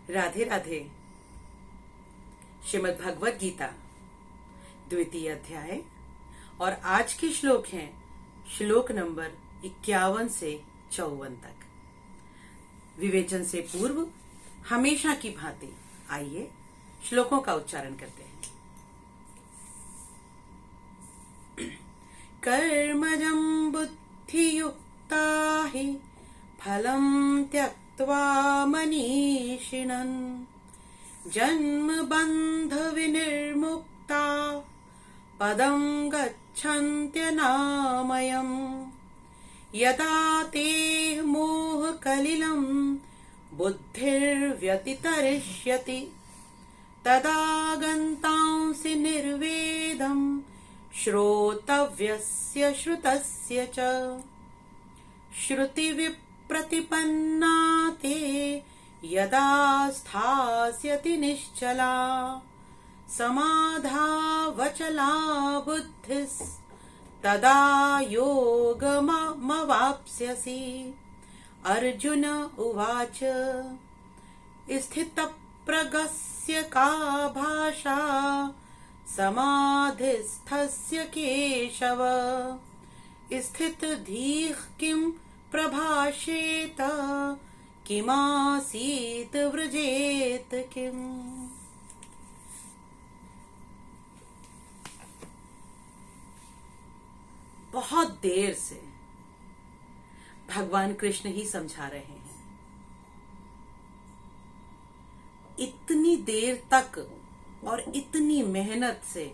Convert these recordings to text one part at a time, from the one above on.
राधे राधे। श्रीमद् भगवत गीता द्वितीय अध्याय और आज के श्लोक हैं श्लोक नंबर 51 से 54 तक। विवेचन से पूर्व हमेशा की भांति आइए श्लोकों का उच्चारण करते हैं। कर्मजं बुद्धियुक्ता हि फलं त्यक्त्वा मनीषिणन् जन्म बंध विनिर्मुक्ता पदं गच्छन्त्यनामयम् यदा ते मोह कलिलं बुद्धिर्व्यतितरिष्यति तदा गन्तांसि निर्वेदं श्रोतव्यस्य श्रुतस्य च श्रुति विप्रतिपन्ना ते यदा स्थास्यति निश्चला समाधावचला बुद्धिस्तदा योगमवाप्स्यसि। अर्जुन उवाच स्थितप्रज्ञस्य का भाषा समाधिस्थस्य केशव स्थितधीः किं प्रभाषेत किमासीत व्रजेत किम। बहुत देर से भगवान कृष्ण ही समझा रहे हैं। इतनी देर तक और इतनी मेहनत से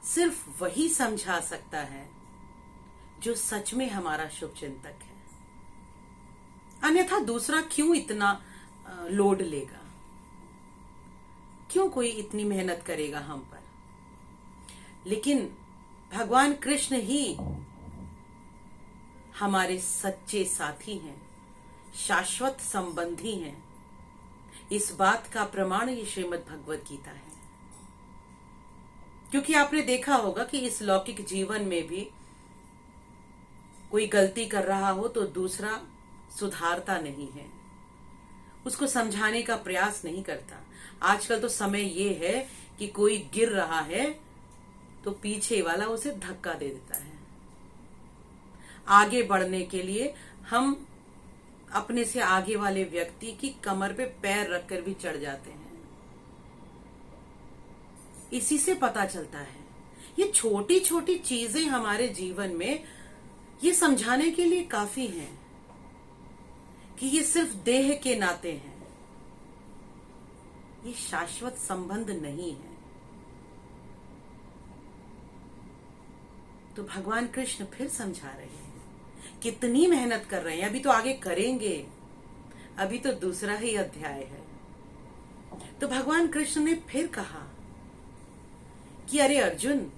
सिर्फ वही समझा सकता है जो सच में हमारा शुभचिंतक है, अन्यथा दूसरा क्यों इतना लोड लेगा, क्यों कोई इतनी मेहनत करेगा हम पर। लेकिन भगवान कृष्ण ही हमारे सच्चे साथी हैं, शाश्वत संबंधी हैं। इस बात का प्रमाण ये श्रीमद् भगवत गीता है। क्योंकि आपने देखा होगा कि इस लौकिक जीवन में भी कोई गलती कर रहा हो तो दूसरा सुधारता नहीं है, उसको समझाने का प्रयास नहीं करता। आजकल तो समय ये है कि कोई गिर रहा है तो पीछे वाला उसे धक्का दे देता है। आगे बढ़ने के लिए हम अपने से आगे वाले व्यक्ति की कमर पे पैर रखकर भी चढ़ जाते हैं। इसी से पता चलता है ये छोटी छोटी चीजें हमारे जीवन में ये समझाने के लिए काफी हैं कि ये सिर्फ देह के नाते हैं, ये शाश्वत संबंध नहीं है। तो भगवान कृष्ण फिर समझा रहे हैं, कितनी मेहनत कर रहे हैं, अभी तो आगे करेंगे, अभी तो दूसरा ही अध्याय है। तो भगवान कृष्ण ने फिर कहा कि अरे अर्जुन,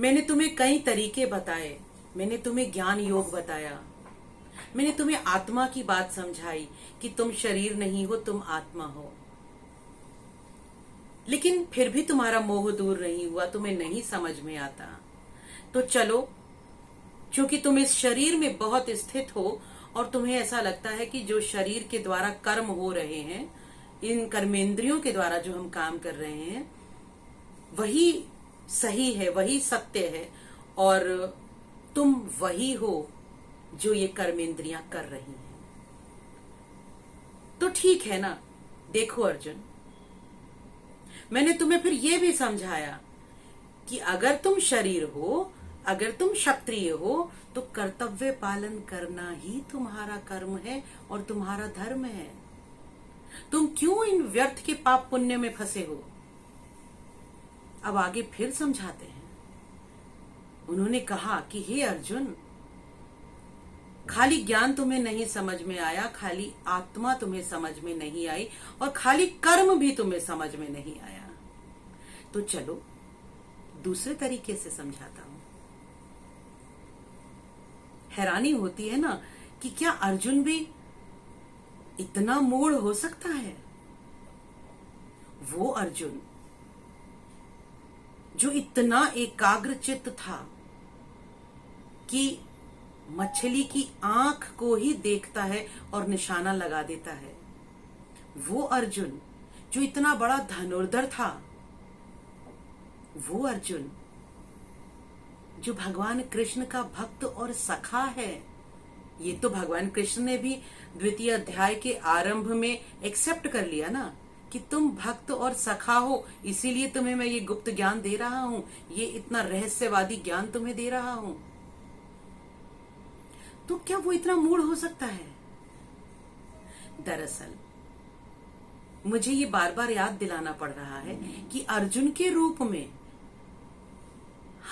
मैंने तुम्हें कई तरीके बताए, मैंने तुम्हें ज्ञान योग बताया, मैंने तुम्हें आत्मा की बात समझाई कि तुम शरीर नहीं हो, तुम आत्मा हो। लेकिन फिर भी तुम्हारा मोह दूर नहीं हुआ, तुम्हें नहीं समझ में आता। तो चलो, क्योंकि तुम इस शरीर में बहुत स्थित हो और तुम्हें ऐसा लगता है कि जो शरीर के द्वारा कर्म हो रहे हैं, इन कर्मेंद्रियों के द्वारा जो हम काम कर रहे हैं, वही सही है, वही सत्य है, और तुम वही हो जो ये कर्मेंद्रियां कर रही हैं। तो ठीक है ना, देखो अर्जुन, मैंने तुम्हें फिर ये भी समझाया कि अगर तुम शरीर हो, अगर तुम क्षत्रिय हो, तो कर्तव्य पालन करना ही तुम्हारा कर्म है और तुम्हारा धर्म है। तुम क्यों इन व्यर्थ के पाप पुण्य में फंसे हो। अब आगे फिर समझाते हैं। उन्होंने कहा कि हे अर्जुन, खाली ज्ञान तुम्हें नहीं समझ में आया, खाली आत्मा तुम्हें समझ में नहीं आई, और खाली कर्म भी तुम्हें समझ में नहीं आया। तो चलो दूसरे तरीके से समझाता हूं। हैरानी होती है ना कि क्या अर्जुन भी इतना मूढ़ हो सकता है। वो अर्जुन जो इतना एकाग्रचित्त था कि मछली की आंख को ही देखता है और निशाना लगा देता है। वो अर्जुन जो इतना बड़ा धनुर्धर था, वो अर्जुन जो भगवान कृष्ण का भक्त और सखा है, ये तो भगवान कृष्ण ने भी द्वितीय अध्याय के आरंभ में एक्सेप्ट कर लिया ना कि तुम भक्त और सखा हो, इसीलिए तुम्हें मैं ये गुप्त ज्ञान दे रहा हूं, ये इतना रहस्यवादी ज्ञान तुम्हें दे रहा हूं। तो क्या वो इतना मूढ़ हो सकता है? दरअसल मुझे ये बार बार याद दिलाना पड़ रहा है कि अर्जुन के रूप में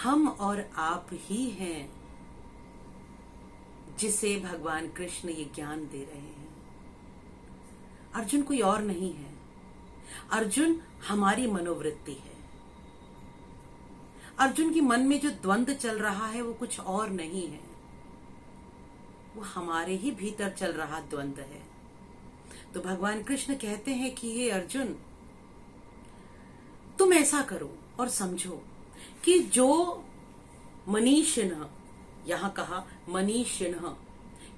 हम और आप ही हैं जिसे भगवान कृष्ण ये ज्ञान दे रहे हैं। अर्जुन कोई और नहीं है। अर्जुन हमारी मनोवृत्ति है। अर्जुन के मन में जो द्वंद्व चल रहा है वो कुछ और नहीं है, वो हमारे ही भीतर चल रहा द्वंद्व है। तो भगवान कृष्ण कहते हैं कि हे अर्जुन, तुम ऐसा करो और समझो कि जो मनीषिणः, यहां कहा मनीषिणः,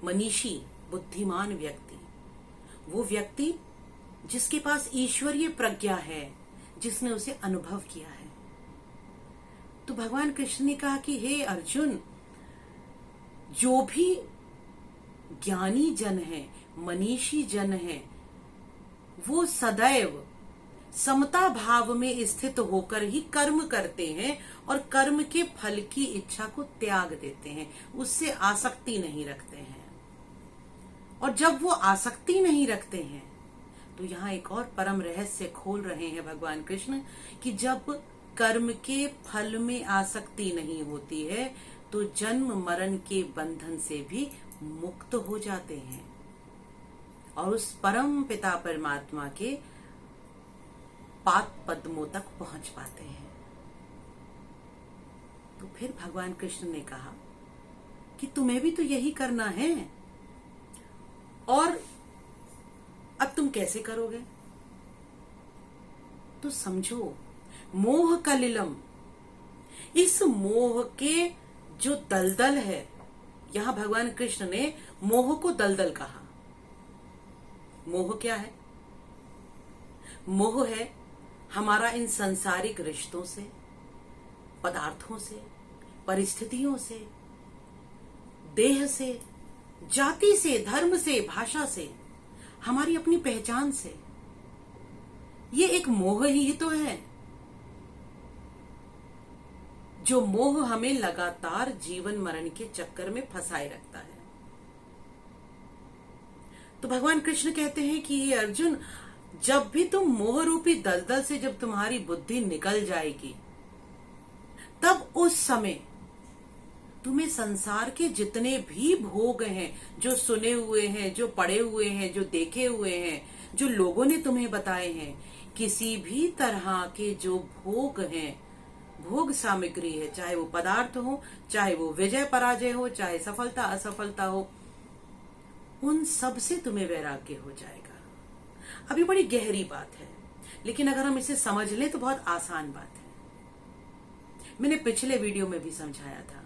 मनीषी बुद्धिमान व्यक्ति, वो व्यक्ति जिसके पास ईश्वरीय प्रज्ञा है, जिसने उसे अनुभव किया है। तो भगवान कृष्ण ने कहा कि हे अर्जुन, जो भी ज्ञानी जन है, मनीषी जन है, वो सदैव समता भाव में स्थित होकर ही कर्म करते हैं और कर्म के फल की इच्छा को त्याग देते हैं, उससे आसक्ति नहीं रखते हैं। और जब वो आसक्ति नहीं रखते हैं तो यहाँ एक और परम रहस्य खोल रहे हैं भगवान कृष्ण कि जब कर्म के फल में आसक्ति नहीं होती है तो जन्म मरण के बंधन से भी मुक्त हो जाते हैं और उस परम पिता परमात्मा के पाद पद्मों तक पहुंच पाते हैं। तो फिर भगवान कृष्ण ने कहा कि तुम्हें भी तो यही करना है, और अब तुम कैसे करोगे? तो समझो, मोह कलिलम, इस मोह के जो दलदल है, यहां भगवान कृष्ण ने मोह को दलदल कहा। मोह क्या है? मोह है हमारा इन सांसारिक रिश्तों से, पदार्थों से, परिस्थितियों से, देह से, जाति से, धर्म से, भाषा से, हमारी अपनी पहचान से। ये एक मोह ही तो है, जो मोह हमें लगातार जीवन मरण के चक्कर में फंसाए रखता है। तो भगवान कृष्ण कहते हैं कि ये अर्जुन, जब भी तुम मोह रूपी दलदल से जब तुम्हारी बुद्धि निकल जाएगी, तब उस समय तुम्हें संसार के जितने भी भोग हैं, जो सुने हुए हैं, जो पढ़े हुए हैं, जो देखे हुए हैं, जो लोगों ने तुम्हें बताए हैं, किसी भी तरह के जो भोग हैं, भोग सामग्री है, चाहे वो पदार्थ हो, चाहे वो विजय पराजय हो, चाहे सफलता असफलता हो, उन सब से तुम्हें वैराग्य हो जाएगा। अभी बड़ी गहरी बात है, लेकिन अगर हम इसे समझ लें तो बहुत आसान बात है। मैंने पिछले वीडियो में भी समझाया था,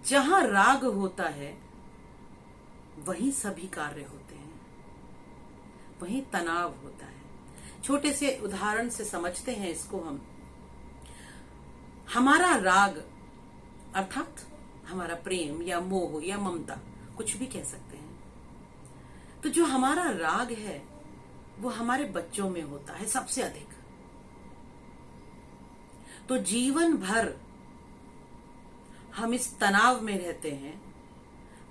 जहां राग होता है वहीं सभी कार्य होते हैं, वहीं तनाव होता है। छोटे से उदाहरण से समझते हैं इसको हम। हमारा राग अर्थात हमारा प्रेम या मोह या ममता, कुछ भी कह सकते हैं, तो जो हमारा राग है वो हमारे बच्चों में होता है सबसे अधिक। तो जीवन भर हम इस तनाव में रहते हैं,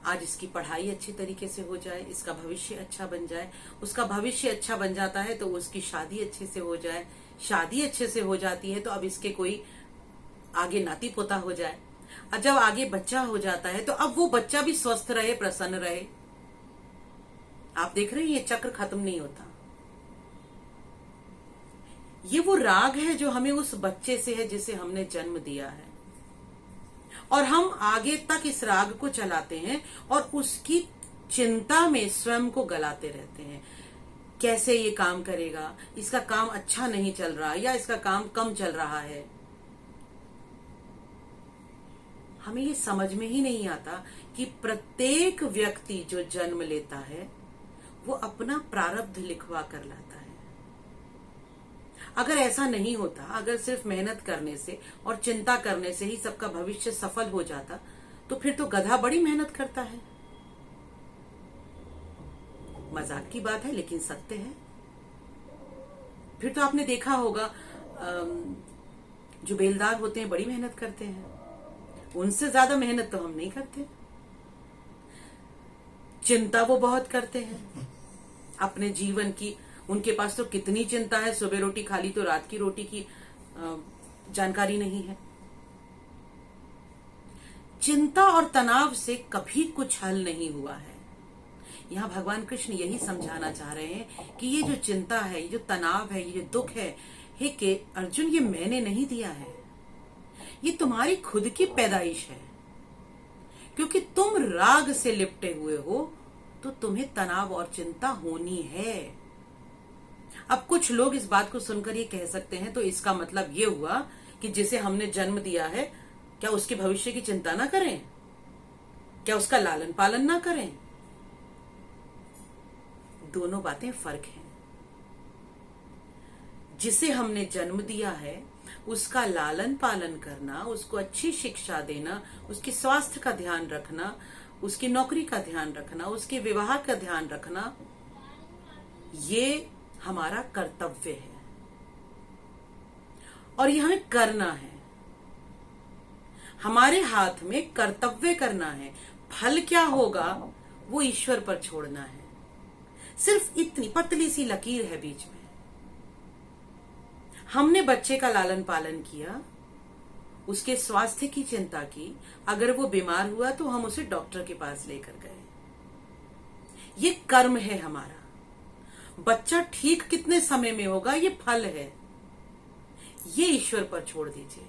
आज इसकी पढ़ाई अच्छी तरीके से हो जाए, इसका भविष्य अच्छा बन जाए, उसका भविष्य अच्छा बन जाता है तो उसकी शादी अच्छे से हो जाए, शादी अच्छे से हो जाती है तो अब इसके कोई आगे नाती पोता हो जाए, और जब आगे बच्चा हो जाता है तो अब वो बच्चा भी स्वस्थ रहे, प्रसन्न रहे। आप देख रहे हैं ये चक्र खत्म नहीं होता। ये वो राग है जो हमें उस बच्चे से है जिसे हमने जन्म दिया है, और हम आगे तक इस राग को चलाते हैं और उसकी चिंता में स्वयं को गलाते रहते हैं। कैसे ये काम करेगा, इसका काम अच्छा नहीं चल रहा या इसका काम कम चल रहा है। हमें ये समझ में ही नहीं आता कि प्रत्येक व्यक्ति जो जन्म लेता है वो अपना प्रारब्ध लिखवा कर लाता है। अगर ऐसा नहीं होता, अगर सिर्फ मेहनत करने से और चिंता करने से ही सबका भविष्य सफल हो जाता, तो फिर तो गधा बड़ी मेहनत करता है। मजाक की बात है लेकिन सत्य है। फिर तो आपने देखा होगा जो बेलदार होते हैं बड़ी मेहनत करते हैं, उनसे ज्यादा मेहनत तो हम नहीं करते। चिंता वो बहुत करते हैं अपने जीवन की। उनके पास तो कितनी चिंता है, सुबह रोटी खा ली तो रात की रोटी की जानकारी नहीं है। चिंता और तनाव से कभी कुछ हल नहीं हुआ है। यहाँ भगवान कृष्ण यही समझाना चाह रहे हैं कि ये जो चिंता है, ये जो तनाव है, ये जो दुख है, हे के अर्जुन, ये मैंने नहीं दिया है, ये तुम्हारी खुद की पैदाइश है। क्योंकि तुम राग से लिपटे हुए हो तो तुम्हें तनाव और चिंता होनी है। अब कुछ लोग इस बात को सुनकर ये कह सकते हैं तो इसका मतलब ये हुआ कि जिसे हमने जन्म दिया है क्या उसके भविष्य की चिंता ना करें, क्या उसका लालन पालन ना करें? दोनों बातें फर्क हैं। जिसे हमने जन्म दिया है उसका लालन पालन करना, उसको अच्छी शिक्षा देना, उसके स्वास्थ्य का ध्यान रखना, उसकी नौकरी का ध्यान रखना, उसके विवाह का ध्यान रखना, ये हमारा कर्तव्य है और यह हमें करना है। हमारे हाथ में कर्तव्य करना है। फल क्या होगा वो ईश्वर पर छोड़ना है। सिर्फ इतनी पतली सी लकीर है बीच में। हमने बच्चे का लालन पालन किया, उसके स्वास्थ्य की चिंता की, अगर वो बीमार हुआ तो हम उसे डॉक्टर के पास लेकर गए। ये कर्म है हमारा। बच्चा ठीक कितने समय में होगा ये फल है, ये ईश्वर पर छोड़ दीजिए।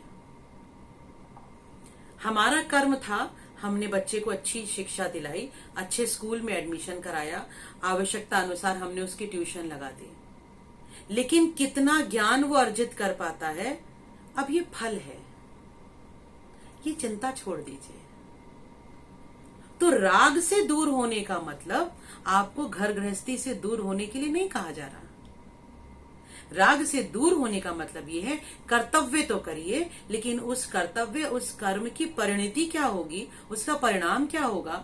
हमारा कर्म था, हमने बच्चे को अच्छी शिक्षा दिलाई, अच्छे स्कूल में एडमिशन कराया, आवश्यकता अनुसार हमने उसकी ट्यूशन लगा दी। लेकिन कितना ज्ञान वो अर्जित कर पाता है, अब ये फल है। ये चिंता छोड़ दीजिए। तो राग से दूर होने का मतलब आपको घर गृहस्थी से दूर होने के लिए नहीं कहा जा रहा। राग से दूर होने का मतलब ये है कर्तव्य तो करिए, लेकिन उस कर्तव्य, उस कर्म की परिणति क्या होगी, उसका परिणाम क्या होगा,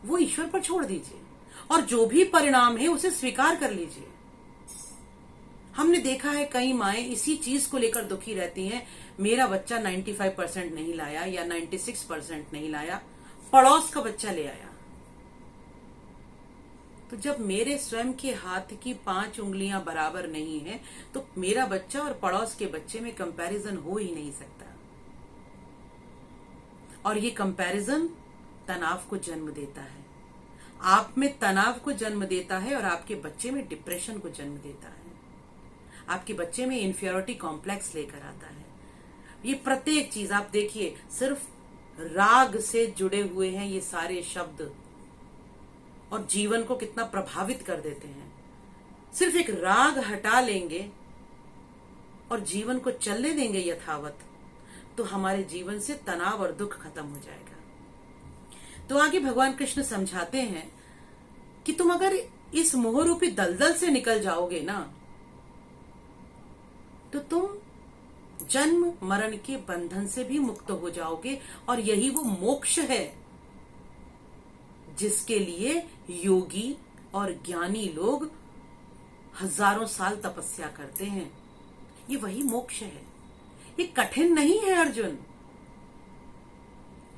वो ईश्वर पर छोड़ दीजिए। और जो भी परिणाम है उसे स्वीकार कर लीजिए। हमने देखा है कई माएं इसी चीज को लेकर दुखी रहती हैं, मेरा बच्चा 95% नहीं लाया या 96% नहीं लाया, पड़ोस का बच्चा ले आया। तो जब मेरे स्वयं के हाथ की 5 उंगलियां बराबर नहीं है तो मेरा बच्चा और पड़ोस के बच्चे में कंपैरिजन हो ही नहीं सकता। और ये कंपैरिजन तनाव को जन्म देता है, आप में तनाव को जन्म देता है और आपके बच्चे में डिप्रेशन को जन्म देता है, आपके बच्चे में इंफीरियरिटी कॉम्प्लेक्स लेकर आता है। ये प्रत्येक चीज आप देखिए, सिर्फ राग से जुड़े हुए हैं ये सारे शब्द, और जीवन को कितना प्रभावित कर देते हैं। सिर्फ एक राग हटा लेंगे और जीवन को चलने देंगे यथावत, तो हमारे जीवन से तनाव और दुख खत्म हो जाएगा। तो आगे भगवान कृष्ण समझाते हैं कि तुम अगर इस मोहरूपी दलदल से निकल जाओगे ना, तो तुम जन्म मरण के बंधन से भी मुक्त हो जाओगे। और यही वो मोक्ष है जिसके लिए योगी और ज्ञानी लोग हजारों साल तपस्या करते हैं। ये वही मोक्ष है। ये कठिन नहीं है अर्जुन,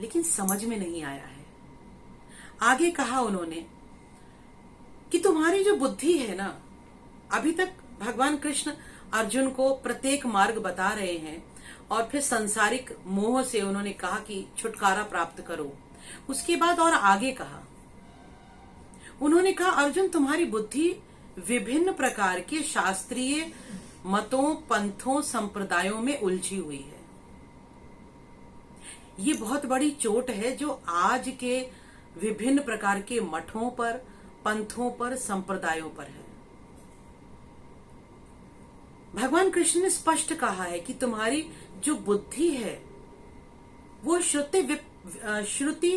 लेकिन समझ में नहीं आया है। आगे कहा उन्होंने कि तुम्हारी जो बुद्धि है ना, अभी तक भगवान कृष्ण अर्जुन को प्रत्येक मार्ग बता रहे हैं और फिर सांसारिक मोह से उन्होंने कहा कि छुटकारा प्राप्त करो। उसके बाद और आगे कहा, उन्होंने कहा अर्जुन तुम्हारी बुद्धि विभिन्न प्रकार के शास्त्रीय मतों, पंथों, संप्रदायों में उलझी हुई है। ये बहुत बड़ी चोट है जो आज के विभिन्न प्रकार के मठों पर, पंथों पर, संप्रदायों पर है। भगवान कृष्ण ने स्पष्ट कहा है कि तुम्हारी जो बुद्धि है वो श्रुति श्रुति,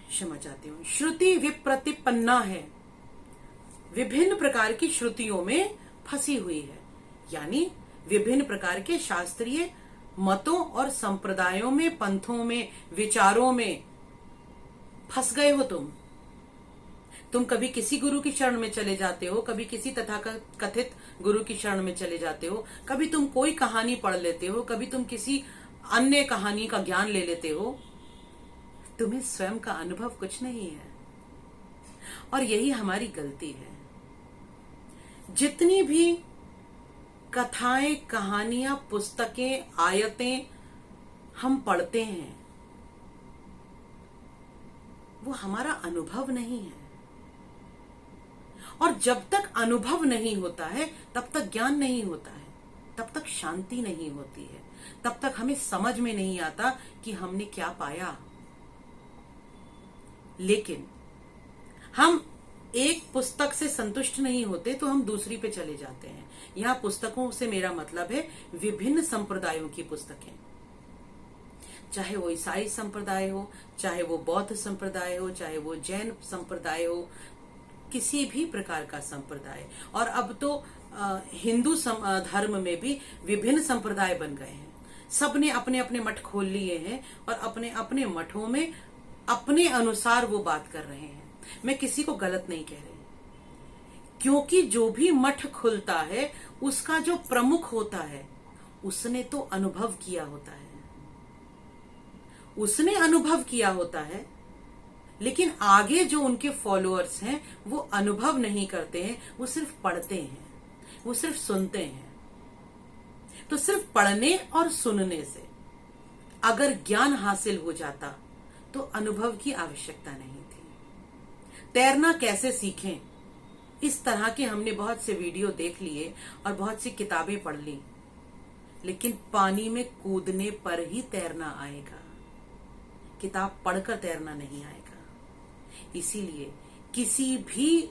क्षमा चाहती हूँ, श्रुति विप्रतिपन्ना है, विभिन्न प्रकार की श्रुतियों में फंसी हुई है। यानी विभिन्न प्रकार के शास्त्रीय मतों और संप्रदायों में, पंथों में, विचारों में फंस गए हो तुम कभी किसी गुरु की शरण में चले जाते हो, कभी किसी तथाकथित गुरु की शरण में चले जाते हो, कभी तुम कोई कहानी पढ़ लेते हो, कभी तुम किसी अन्य कहानी का ज्ञान ले लेते हो। तुम्हें स्वयं का अनुभव कुछ नहीं है। और यही हमारी गलती है। जितनी भी कथाएं, कहानियां, पुस्तकें, आयतें हम पढ़ते हैं, वो हमारा अनुभव नहीं है। और जब तक अनुभव नहीं होता है तब तक ज्ञान नहीं होता है, तब तक शांति नहीं होती है, तब तक हमें समझ में नहीं आता कि हमने क्या पाया। लेकिन हम एक पुस्तक से संतुष्ट नहीं होते तो हम दूसरी पे चले जाते हैं। यहां पुस्तकों से मेरा मतलब है विभिन्न संप्रदायों की पुस्तकें, चाहे वो ईसाई संप्रदाय हो, चाहे वो बौद्ध संप्रदाय हो, चाहे वो जैन संप्रदाय हो, किसी भी प्रकार का संप्रदाय। और अब तो हिंदू धर्म में भी विभिन्न संप्रदाय बन गए हैं। सबने अपने अपने मठ खोल लिए हैं और अपने अपने मठों में अपने अनुसार वो बात कर रहे हैं। मैं किसी को गलत नहीं कह रही, क्योंकि जो भी मठ खुलता है उसका जो प्रमुख होता है उसने तो अनुभव किया होता है, उसने अनुभव किया होता है। लेकिन आगे जो उनके फॉलोअर्स हैं वो अनुभव नहीं करते हैं, वो सिर्फ पढ़ते हैं, वो सिर्फ सुनते हैं। तो सिर्फ पढ़ने और सुनने से अगर ज्ञान हासिल हो जाता तो अनुभव की आवश्यकता नहीं थी। तैरना कैसे सीखें, इस तरह के हमने बहुत से वीडियो देख लिए और बहुत सी किताबें पढ़ ली, लेकिन पानी में कूदने पर ही तैरना आएगा, किताब पढ़कर तैरना नहीं आएगा। इसीलिए किसी भी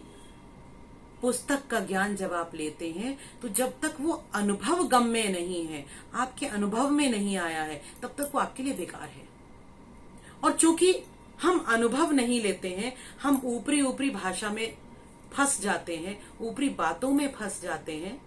पुस्तक का ज्ञान जब आप लेते हैं तो जब तक वो अनुभव गम्य नहीं है, आपके अनुभव में नहीं आया है, तब तक वो आपके लिए बेकार है। और चूंकि हम अनुभव नहीं लेते हैं, हम ऊपरी ऊपरी भाषा में फंस जाते हैं, ऊपरी बातों में फंस जाते हैं।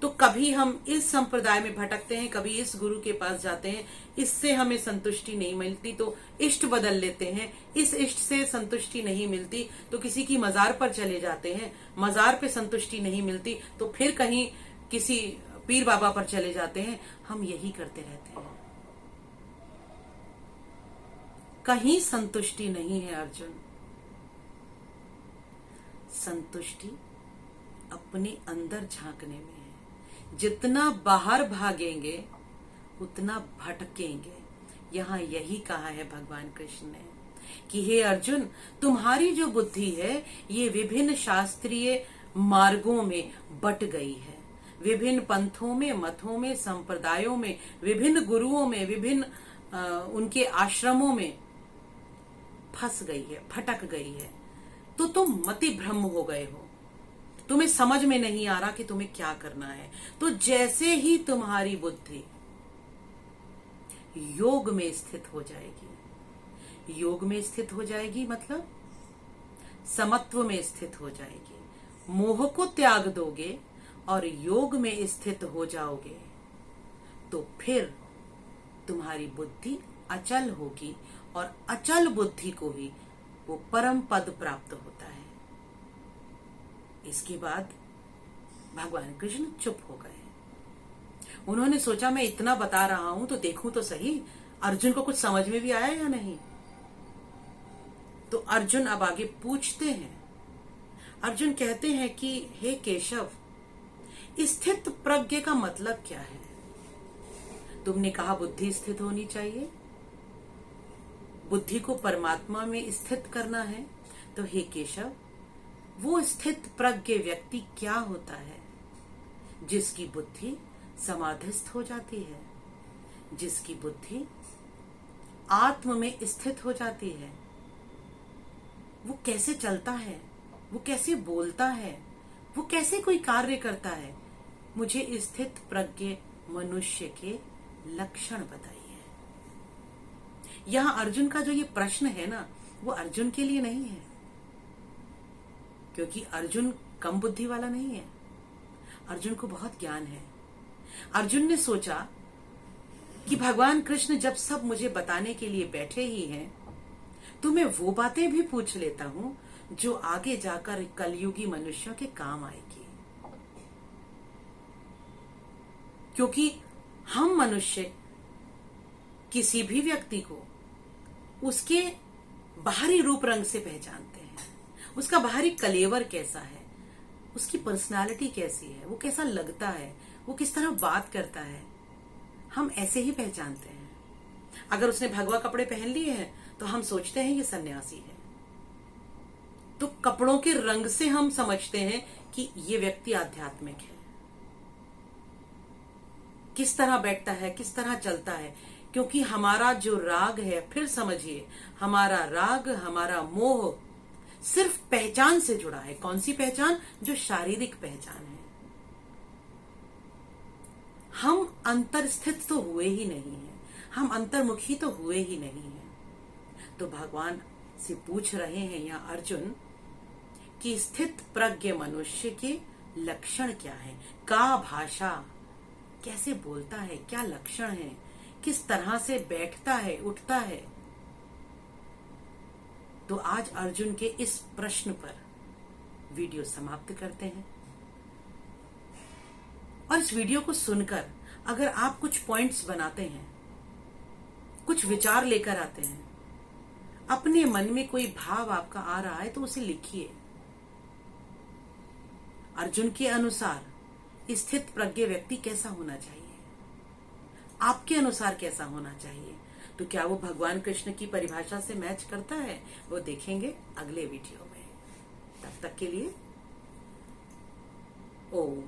तो कभी हम इस संप्रदाय में भटकते हैं, कभी इस गुरु के पास जाते हैं, इससे हमें संतुष्टि नहीं मिलती तो इष्ट बदल लेते हैं, इस इष्ट से संतुष्टि नहीं मिलती तो किसी की मजार पर चले जाते हैं, मजार पे संतुष्टि नहीं मिलती तो फिर कहीं किसी पीर बाबा पर चले जाते हैं। हम यही करते रहते हैं, कहीं संतुष्टि नहीं है अर्जुन। संतुष्टि अपने अंदर झांकने में है। जितना बाहर भागेंगे उतना भटकेंगे। यहाँ यही कहा है भगवान कृष्ण ने कि हे अर्जुन, तुम्हारी जो बुद्धि है ये विभिन्न शास्त्रीय मार्गों में बट गई है, विभिन्न पंथों में, मतों में, संप्रदायों में, विभिन्न गुरुओं में, विभिन्न उनके आश्रमों में फंस गई है, भटक गई है। तो तुम मति भ्रम हो गए हो, तुम्हें समझ में नहीं आ रहा कि तुम्हें क्या करना है। तो जैसे ही तुम्हारी बुद्धि योग में स्थित हो जाएगी, योग में स्थित हो जाएगी मतलब समत्व में स्थित हो जाएगी, मोह को त्याग दोगे और योग में स्थित हो जाओगे, तो फिर तुम्हारी बुद्धि अचल होगी और अचल बुद्धि को ही वो परम पद प्राप्त होता है। इसके बाद भगवान कृष्ण चुप हो गए। उन्होंने सोचा मैं इतना बता रहा हूं तो देखूं तो सही अर्जुन को कुछ समझ में भी आया या नहीं। तो अर्जुन अब आगे पूछते हैं। अर्जुन कहते हैं कि हे केशव, स्थित प्रज्ञ का मतलब क्या है? तुमने कहा बुद्धि स्थित होनी चाहिए, बुद्धि को परमात्मा में स्थित करना है। तो हे केशव, वो स्थित प्रज्ञ व्यक्ति क्या होता है? जिसकी बुद्धि समाधिस्थ हो जाती है, जिसकी बुद्धि आत्म में स्थित हो जाती है। वो कैसे चलता है, वो कैसे बोलता है, वो कैसे कोई कार्य करता है? मुझे स्थित प्रज्ञ मनुष्य के लक्षण बताइए। यहां अर्जुन का जो ये प्रश्न है ना, वो अर्जुन के लिए नहीं है, क्योंकि अर्जुन कम बुद्धि वाला नहीं है। अर्जुन को बहुत ज्ञान है। अर्जुन ने सोचा कि भगवान कृष्ण जब सब मुझे बताने के लिए बैठे ही हैं, तो मैं वो बातें भी पूछ लेता हूं जो आगे जाकर कलयुगी मनुष्यों के काम आएगी। क्योंकि हम मनुष्य किसी भी व्यक्ति को उसके बाहरी रूप रंग से पहचानते हैं, उसका बाहरी कलेवर कैसा है, उसकी पर्सनालिटी कैसी है, वो कैसा लगता है, वो किस तरह बात करता है, हम ऐसे ही पहचानते हैं। अगर उसने भगवा कपड़े पहन लिए हैं तो हम सोचते हैं ये सन्यासी है। तो कपड़ों के रंग से हम समझते हैं कि ये व्यक्ति आध्यात्मिक है। किस तरह बैठता है, किस तरह चलता है, क्योंकि हमारा जो राग है, फिर समझिए, हमारा राग, हमारा मोह सिर्फ पहचान से जुड़ा है। कौन सी पहचान? जो शारीरिक पहचान है। हम अंतर्स्थित तो हुए ही नहीं है, हम अंतर्मुखी तो हुए ही नहीं है। तो भगवान से पूछ रहे हैं यहाँ अर्जुन कि स्थित प्रज्ञ मनुष्य के लक्षण क्या है, का भाषा, कैसे बोलता है, क्या लक्षण है, किस तरह से बैठता है, उठता है। तो आज अर्जुन के इस प्रश्न पर वीडियो समाप्त करते हैं। और इस वीडियो को सुनकर अगर आप कुछ पॉइंट्स बनाते हैं, कुछ विचार लेकर आते हैं, अपने मन में कोई भाव आपका आ रहा है तो उसे लिखिए। अर्जुन के अनुसार स्थित प्रज्ञ व्यक्ति कैसा होना चाहिए, आपके अनुसार कैसा होना चाहिए? तो क्या वो भगवान कृष्ण की परिभाषा से मैच करता है? वो देखेंगे अगले वीडियो में। तब तक के लिए ओम।